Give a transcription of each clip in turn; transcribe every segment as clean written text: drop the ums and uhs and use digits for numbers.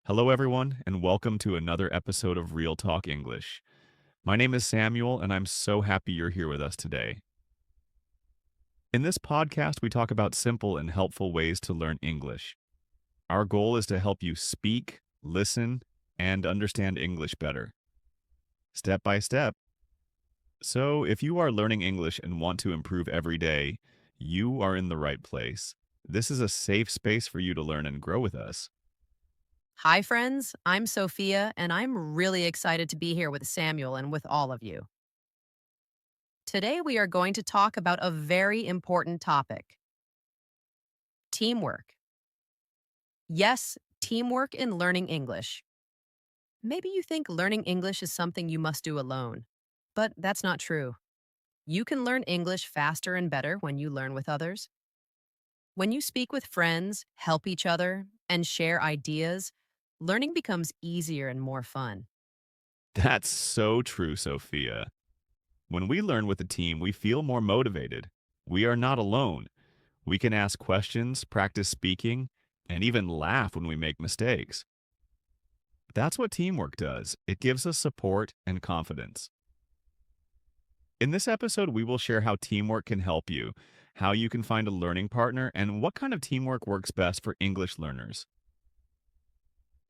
Hello, everyone, and welcome to another episode of Real Talk English. My name is Samuel, and I'm so happy you're here with us today. In this podcast, we talk about simple and helpful ways to learn English. Our goal is to help you speak, listen, and understand English better, step by step. So, if you are learning English and want to improve every day, you are in the right place. This is a safe space for you to learn and grow with us. Hi, friends. I'm Sophia, and I'm really excited to be here with Samuel and with all of you. Today, we are going to talk about a very important topic: teamwork. Yes, teamwork in learning English. Maybe you think learning English is something you must do alone, but that's not true. You can learn English faster and better when you learn with others. When you speak with friends, help each other, and share ideas, learning becomes easier and more fun. That's so true, Sophia. When we learn with a team, we feel more motivated. We are not alone. We can ask questions, practice speaking, and even laugh when we make mistakes. That's what teamwork does. It gives us support and confidence. In this episode, we will share how teamwork can help you, how you can find a learning partner, and what kind of teamwork works best for English learners.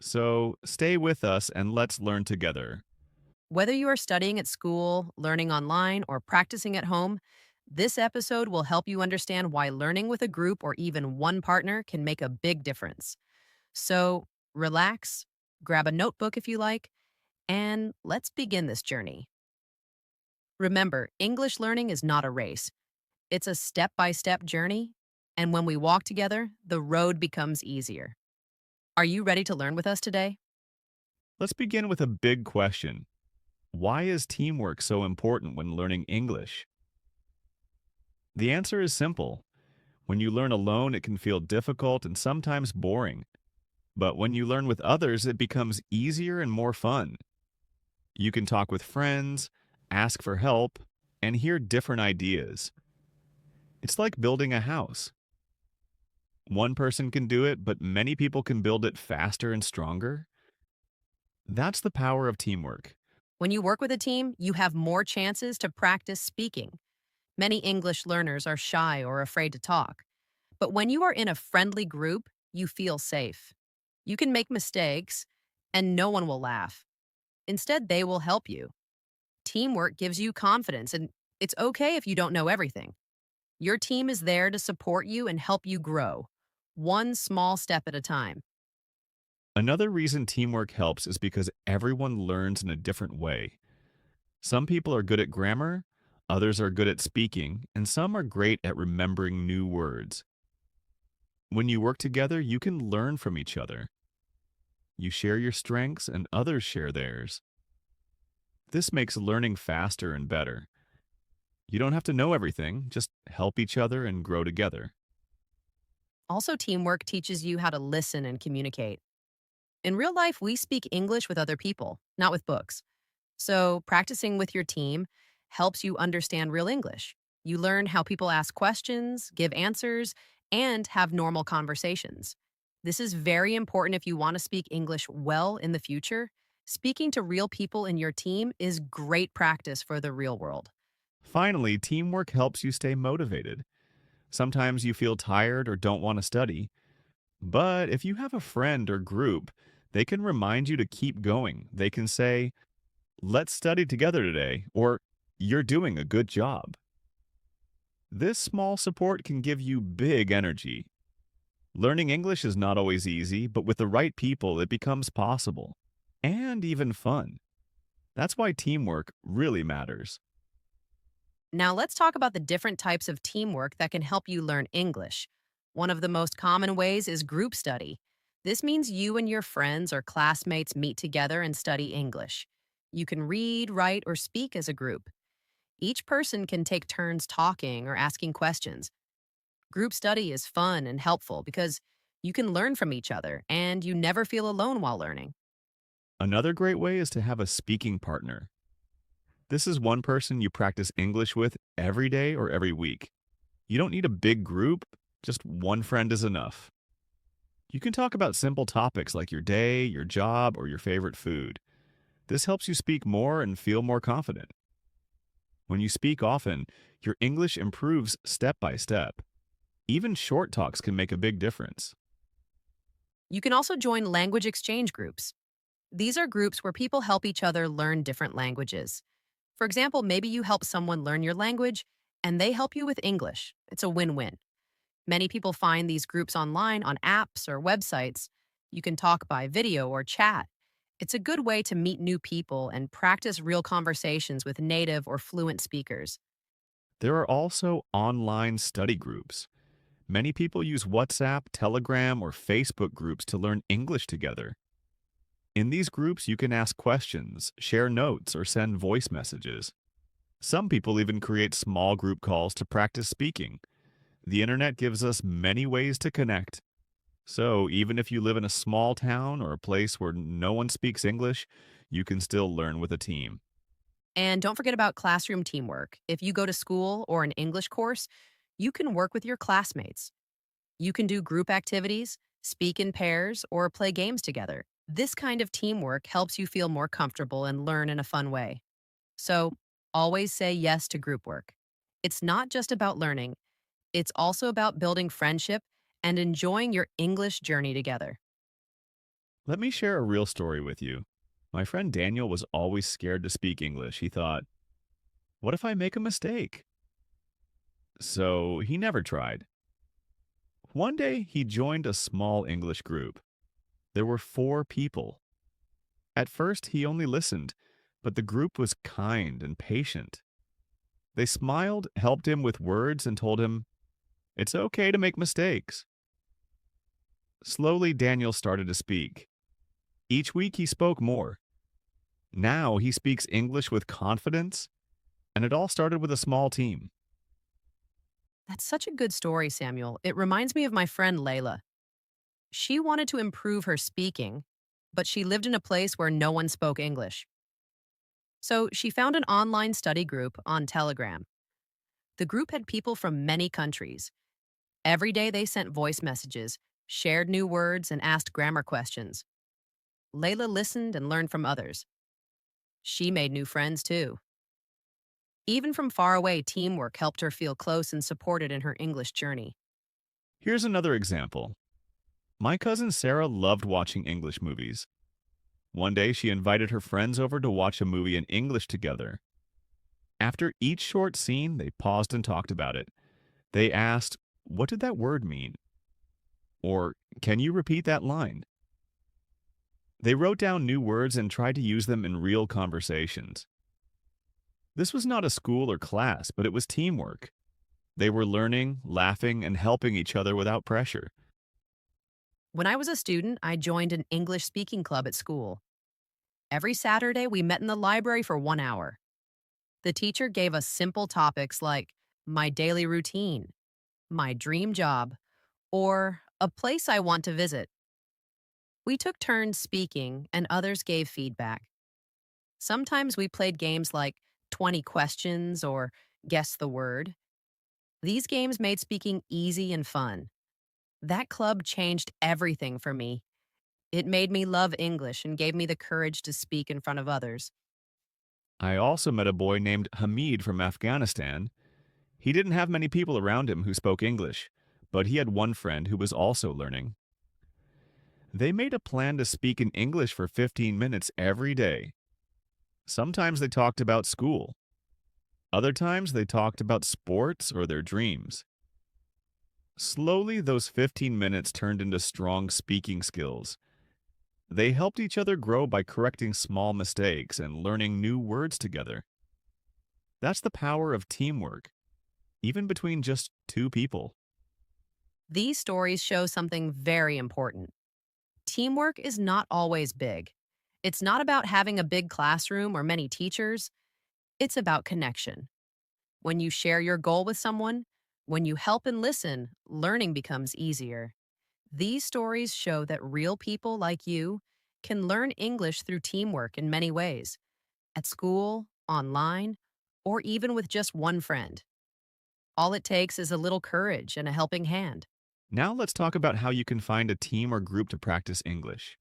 So stay with us and let's learn together. Whether you are studying at school, learning online, or practicing at home, this episode will help you understand why learning with a group or even one partner can make a big difference. So, relax, grab a notebook if you like, and let's begin this journey. Remember, English learning is not a race, it's a step by step journey. And when we walk together, the road becomes easier. Are you ready to learn with us today? Let's begin with a big question. Why is teamwork so important when learning English? The answer is simple. When you learn alone, it can feel difficult and sometimes boring. But when you learn with others, it becomes easier and more fun. You can talk with friends, ask for help, and hear different ideas. It's like building a house. One person can do it, but many people can build it faster and stronger. That's the power of teamwork. When you work with a team, you have more chances to practice speaking. Many English learners are shy or afraid to talk. But when you are in a friendly group, you feel safe. You can make mistakes, and no one will laugh. Instead, they will help you. Teamwork gives you confidence, and it's okay if you don't know everything. Your team is there to support you and help you grow, one small step at a time. Another reason teamwork helps is because everyone learns in a different way. Some people are good at grammar, others are good at speaking, and some are great at remembering new words. When you work together, you can learn from each other. You share your strengths and others share theirs. This makes learning faster and better. You don't have to know everything, just help each other and grow together. Also, teamwork teaches you how to listen and communicate. In real life, we speak English with other people, not with books. So, practicing with your team helps you understand real English. You learn how people ask questions, give answers, and have normal conversations. This is very important if you want to speak English well in the future. Speaking to real people in your team is great practice for the real world. Finally, teamwork helps you stay motivated. Sometimes you feel tired or don't want to study, but if you have a friend or group, they can remind you to keep going. They can say, "Let's study together today," or "You're doing a good job." This small support can give you big energy. Learning English is not always easy, but with the right people, it becomes possible and even fun. That's why teamwork really matters. Now, let's talk about the different types of teamwork that can help you learn English. One of the most common ways is group study. This means you and your friends or classmates meet together and study English. You can read, write, or speak as a group. Each person can take turns talking or asking questions. Group study is fun and helpful because you can learn from each other and you never feel alone while learning. Another great way is to have a speaking partner. This is one person you practice English with every day or every week. You don't need a big group, just one friend is enough. You can talk about simple topics like your day, your job, or your favorite food. This helps you speak more and feel more confident. When you speak often, your English improves step by step. Even short talks can make a big difference. You can also join language exchange groups. These are groups where people help each other learn different languages. For example, maybe you help someone learn your language and they help you with English. It's a win win. Many people find these groups online on apps or websites. You can talk by video or chat. It's a good way to meet new people and practice real conversations with native or fluent speakers. There are also online study groups. Many people use WhatsApp, Telegram, or Facebook groups to learn English together. In these groups, you can ask questions, share notes, or send voice messages. Some people even create small group calls to practice speaking. The internet gives us many ways to connect. So, even if you live in a small town or a place where no one speaks English, you can still learn with a team. And don't forget about classroom teamwork. If you go to school or an English course, you can work with your classmates. You can do group activities, speak in pairs, or play games together. This kind of teamwork helps you feel more comfortable and learn in a fun way. So, always say yes to group work. It's not just about learning, it's also about building friendship and enjoying your English journey together. Let me share a real story with you. My friend Daniel was always scared to speak English. He thought, what if I make a mistake? So he never tried. One day, he joined a small English group. There were 4 people. At first, he only listened, but the group was kind and patient. They smiled, helped him with words, and told him, it's okay to make mistakes. Slowly, Daniel started to speak. Each week, he spoke more. Now, he speaks English with confidence, and it all started with a small team. That's such a good story, Samuel. It reminds me of my friend Layla. She wanted to improve her speaking, but she lived in a place where no one spoke English. So she found an online study group on Telegram. The group had people from many countries. Every day they sent voice messages, shared new words, and asked grammar questions. Layla listened and learned from others. She made new friends too. Even from far away, teamwork helped her feel close and supported in her English journey. Here's another example. My cousin Sarah loved watching English movies. One day, she invited her friends over to watch a movie in English together. After each short scene, they paused and talked about it. They asked, what did that word mean? Or, can you repeat that line? They wrote down new words and tried to use them in real conversations. This was not a school or class, but it was teamwork. They were learning, laughing, and helping each other without pressure. When I was a student, I joined an English speaking club at school. Every Saturday, we met in the library for 1 hour. The teacher gave us simple topics like my daily routine, my dream job, or a place I want to visit. We took turns speaking, and others gave feedback. Sometimes we played games like 20 questions or guess the word. These games made speaking easy and fun. That club changed everything for me. It made me love English and gave me the courage to speak in front of others. I also met a boy named Hamid from Afghanistan. He didn't have many people around him who spoke English, but he had one friend who was also learning. They made a plan to speak in English for 15 minutes every day. Sometimes they talked about school. Other times they talked about sports or their dreams. Slowly, those 15 minutes turned into strong speaking skills. They helped each other grow by correcting small mistakes and learning new words together. That's the power of teamwork, even between just 2 people. These stories show something very important. Teamwork is not always big. It's not about having a big classroom or many teachers. It's about connection. When you share your goal with someone, when you help and listen, learning becomes easier. These stories show that real people like you can learn English through teamwork in many ways at school, online, or even with just one friend. All it takes is a little courage and a helping hand. Now let's talk about how you can find a team or group to practice English.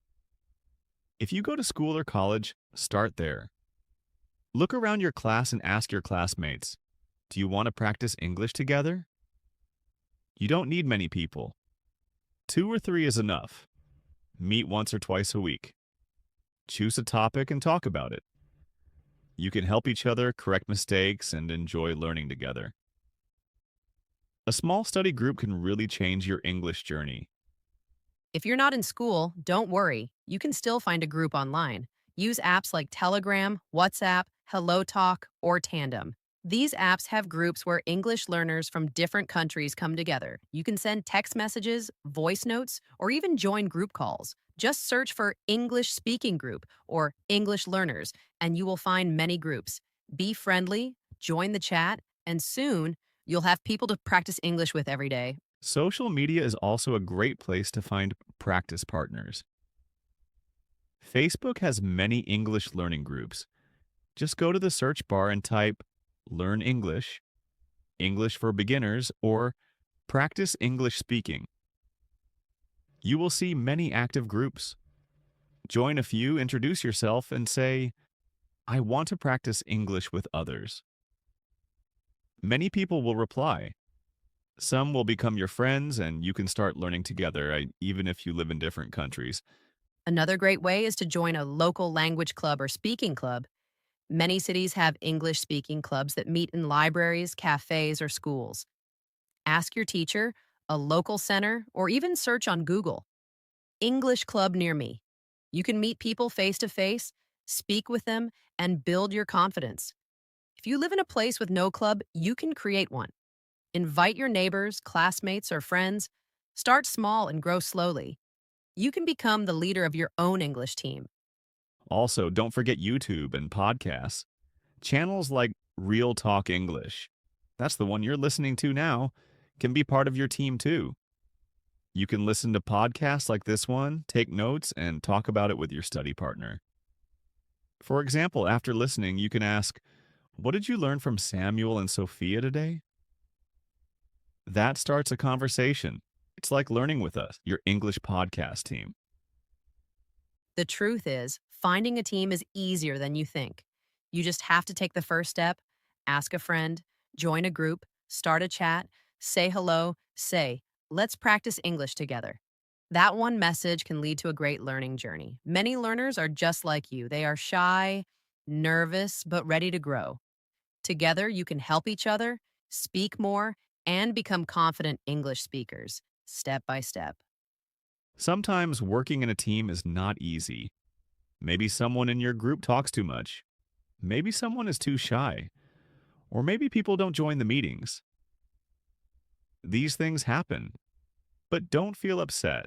If you go to school or college, start there. Look around your class and ask your classmates, do you want to practice English together? You don't need many people. 2 or 3 is enough. Meet once or twice a week. Choose a topic and talk about it. You can help each other correct mistakes and enjoy learning together. A small study group can really change your English journey. If you're not in school, don't worry. You can still find a group online. Use apps like Telegram, WhatsApp, HelloTalk, or Tandem. These apps have groups where English learners from different countries come together. You can send text messages, voice notes, or even join group calls. Just search for English Speaking Group or English Learners, and you will find many groups. Be friendly, join the chat, and soon you'll have people to practice English with every day. Social media is also a great place to find practice partners. Facebook has many English learning groups. Just go to the search bar and type Learn English, English for Beginners, or Practice English Speaking. You will see many active groups. Join a few, introduce yourself, and say, I want to practice English with others. Many people will reply. Some will become your friends, and you can start learning together, even if you live in different countries. Another great way is to join a local language club or speaking club. Many cities have English speaking clubs that meet in libraries, cafes, or schools. Ask your teacher, a local center, or even search on Google. English club near me. You can meet people face to face, speak with them, and build your confidence. If you live in a place with no club, you can create one. Invite your neighbors, classmates, or friends. Start small and grow slowly. You can become the leader of your own English team. Also, don't forget YouTube and podcasts. Channels like Real Talk English, that's the one you're listening to now, can be part of your team too. You can listen to podcasts like this one, take notes, and talk about it with your study partner. For example, after listening, you can ask, what did you learn from Samuel and Sophia today? That starts a conversation. It's like learning with us, your English podcast team. The truth is, finding a team is easier than you think. You just have to take the first step, ask a friend, join a group, start a chat, say hello, say, let's practice English together. That one message can lead to a great learning journey. Many learners are just like you. They are shy, nervous, but ready to grow. Together, you can help each other, speak more, and become confident English speakers, step by step. Sometimes working in a team is not easy. Maybe someone in your group talks too much. Maybe someone is too shy. Or maybe people don't join the meetings. These things happen. But don't feel upset.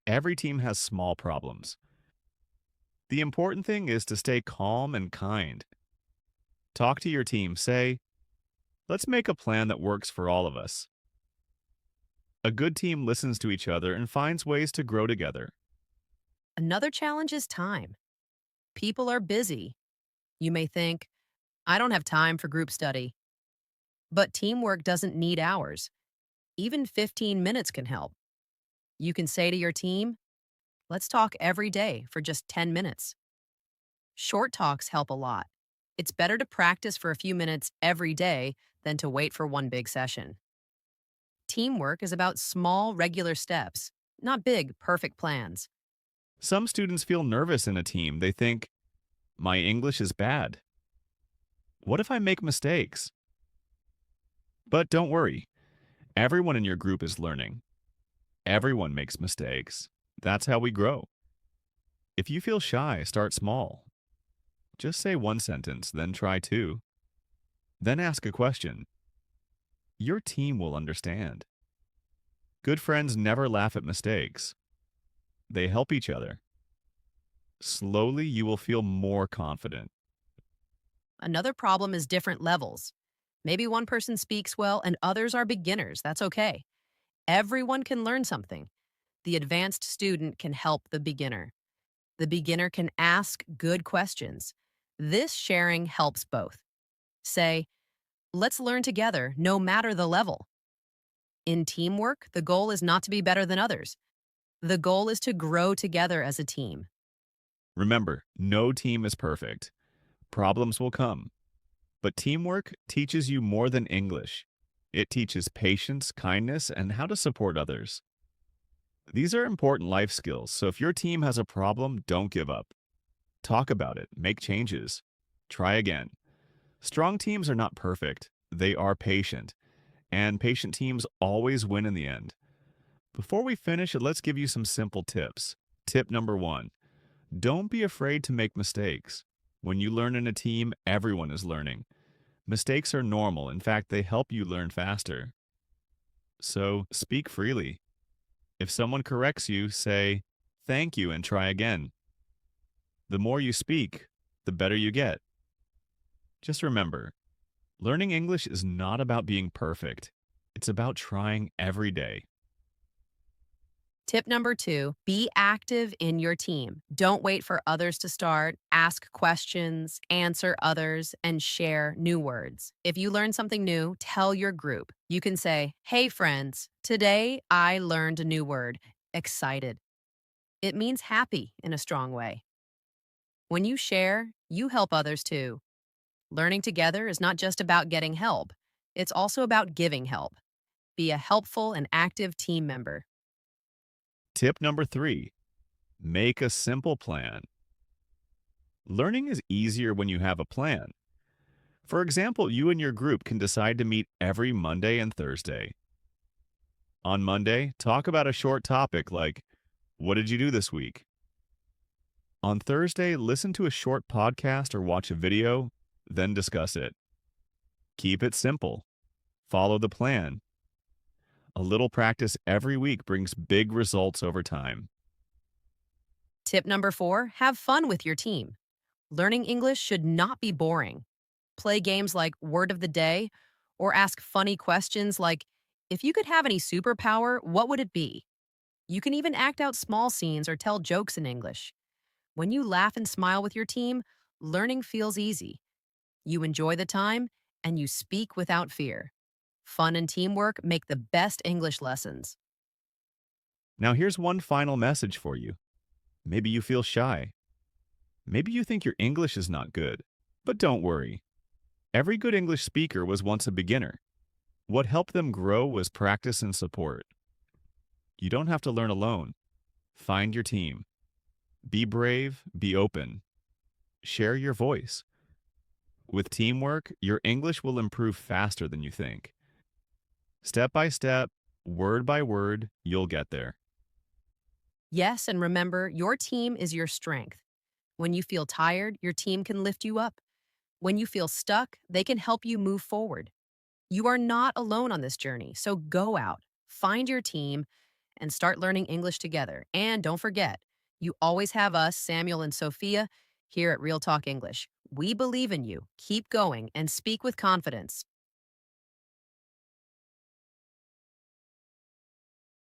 Every team has small problems. The important thing is to stay calm and kind. Talk to your team. Say, let's make a plan that works for all of us. A good team listens to each other and finds ways to grow together. Another challenge is time. People are busy. You may think, I don't have time for group study. But teamwork doesn't need hours. Even 15 minutes can help. You can say to your team, let's talk every day for just 10 minutes. Short talks help a lot. It's better to practice for a few minutes every day than to wait for one big session. Teamwork is about small, regular steps, not big, perfect plans. Some students feel nervous in a team. They think, my English is bad. What if I make mistakes? But don't worry. Everyone in your group is learning. Everyone makes mistakes. That's how we grow. If you feel shy, start small. Just say one sentence, then try two. Then ask a question. Your team will understand. Good friends never laugh at mistakes. They help each other. Slowly, you will feel more confident. Another problem is different levels. Maybe one person speaks well and others are beginners. That's okay. Everyone can learn something. The advanced student can help the beginner. The beginner can ask good questions. This sharing helps both. Say, let's learn together no matter the level. In teamwork, the goal is not to be better than others. The goal is to grow together as a team. Remember, no team is perfect. Problems will come. But teamwork teaches you more than English. It teaches patience, kindness, and how to support others. These are important life skills, so if your team has a problem, don't give up. Talk about it, make changes, try again. Strong teams are not perfect, they are patient, and patient teams always win in the end. Before we finish, let's give you some simple tips. Tip number one, don't be afraid to make mistakes. When you learn in a team, everyone is learning. Mistakes are normal. In fact, they help you learn faster. So speak freely. If someone corrects you, say, thank you and try again. The more you speak, the better you get. Just remember, learning English is not about being perfect. It's about trying every day. Tip number 2, be active in your team. Don't wait for others to start. Ask questions, answer others, and share new words. If you learn something new, tell your group. You can say, hey, friends, today I learned a new word. Excited. It means happy in a strong way. When you share, you help others too. Learning together is not just about getting help, it's also about giving help. Be a helpful and active team member. Tip number three, make a simple plan. Learning is easier when you have a plan. For example, you and your group can decide to meet every Monday and Thursday. On Monday, talk about a short topic like, what did you do this week? On Thursday, listen to a short podcast or watch a video, then discuss it. Keep it simple. Follow the plan. A little practice every week brings big results over time. Tip number 4, have fun with your team. Learning English should not be boring. Play games like Word of the Day or ask funny questions like, if you could have any superpower, what would it be? You can even act out small scenes or tell jokes in English. When you laugh and smile with your team, learning feels easy. You enjoy the time and you speak without fear. Fun and teamwork make the best English lessons. Now, here's one final message for you. Maybe you feel shy. Maybe you think your English is not good. But don't worry. Every good English speaker was once a beginner. What helped them grow was practice and support. You don't have to learn alone. Find your team. Be brave, be open. Share your voice. With teamwork, your English will improve faster than you think. Step by step, word by word, you'll get there. Yes, and remember, your team is your strength. When you feel tired, your team can lift you up. When you feel stuck, they can help you move forward. You are not alone on this journey, so go out, find your team, and start learning English together. And don't forget, you always have us, Samuel and Sophia, here at Real Talk English. We believe in you. Keep going and speak with confidence.